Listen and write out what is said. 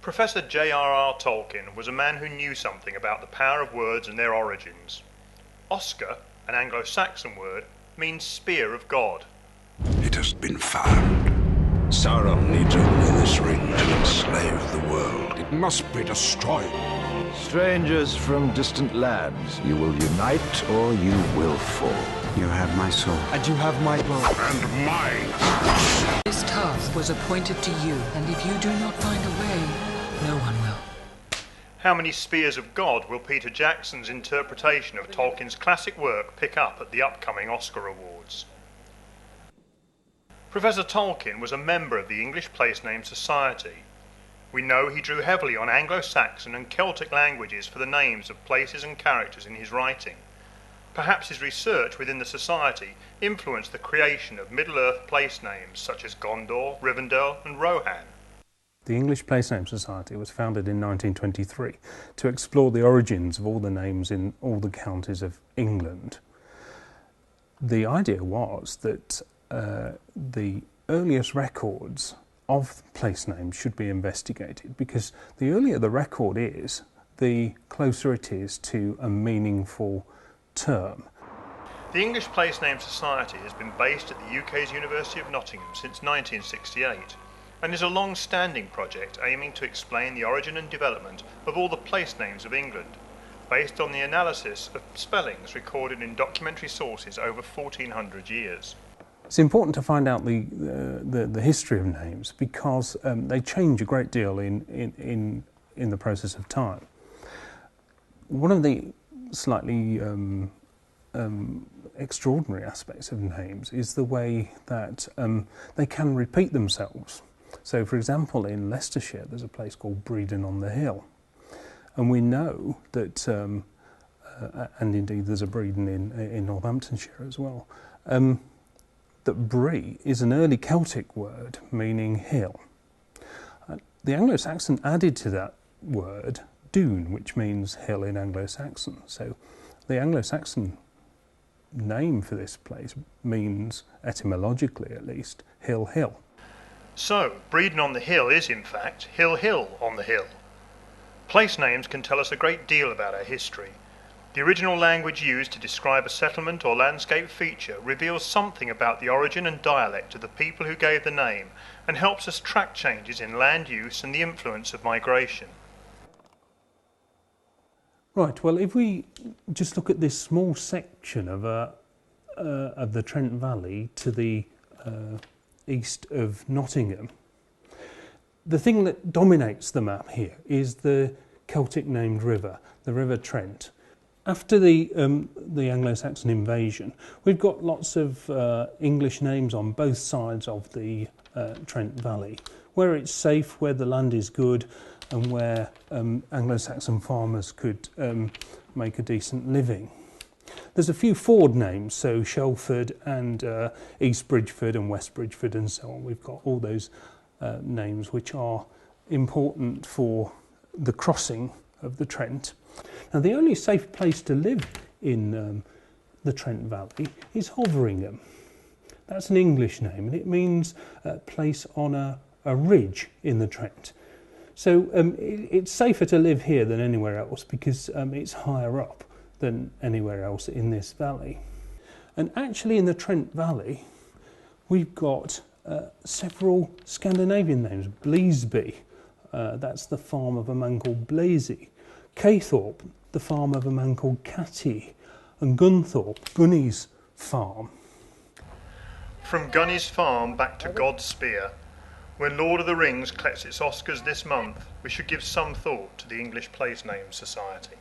Professor JRR Tolkien was a man who knew something about the power of words and their origins. Oscar, an Anglo-Saxon word, means spear of God. It has been found. Sauron needs only this ring to enslave the world. It must be destroyed. Strangers from distant lands, you will unite or you will fall. You have my soul. And you have my bow. And mine. This task was appointed to you, and if you do not find a way, no one will. How many spears of God will Peter Jackson's interpretation of Tolkien's classic work pick up at the upcoming Oscar Awards? Professor Tolkien was a member of the English Place Name Society. We know he drew heavily on Anglo-Saxon and Celtic languages for the names of places and characters in his writing. Perhaps his research within the society influenced the creation of Middle-earth place names such as Gondor, Rivendell and Rohan. The English Place Name Society was founded in 1923 to explore the origins of all the names in all the counties of England. The idea was that the earliest records of place names should be investigated, because the earlier the record is, the closer it is to a meaningful term. The English Place Name Society has been based at the UK's University of Nottingham since 1968 and is a long-standing project aiming to explain the origin and development of all the place names of England, based on the analysis of spellings recorded in documentary sources over 1400 years. It's important to find out the history of names, because they change a great deal in the process of time. One of the slightly extraordinary aspects of names is the way that they can repeat themselves. So, for example, in Leicestershire there's a place called Bredon on the Hill, and we know that, and indeed there's a Bredon in Northamptonshire as well, that Bree is an early Celtic word meaning hill. The Anglo-Saxon added to that word dune, which means hill in Anglo-Saxon. So the Anglo-Saxon name for this place means, etymologically at least, hill hill. So, Bredon on the Hill is in fact Hill Hill on the Hill. Place names can tell us a great deal about our history. The original language used to describe a settlement or landscape feature reveals something about the origin and dialect of the people who gave the name, and helps us track changes in land use and the influence of migration. Right, well, if we just look at this small section of the Trent Valley to the east of Nottingham, the thing that dominates the map here is the Celtic named river, the River Trent. After the Anglo-Saxon invasion, we've got lots of English names on both sides of the Trent Valley, where it's safe, where the land is good, and where Anglo-Saxon farmers could make a decent living. There's a few ford names, so Shelford and East Bridgeford and West Bridgeford and so on. We've got all those names which are important for the crossing of the Trent. Now, the only safe place to live in the Trent Valley is Hoveringham. That's an English name, and it means place on a ridge in the Trent. So it's safer to live here than anywhere else, because it's higher up than anywhere else in this valley. And actually in the Trent Valley, we've got several Scandinavian names. Bleasby, that's the farm of a man called Blazy. Caythorpe, the farm of a man called Catty. And Gunthorpe, Gunny's farm. From Gunny's farm back to God's spear, when Lord of the Rings collects its Oscars this month, we should give some thought to the English Place Name Society.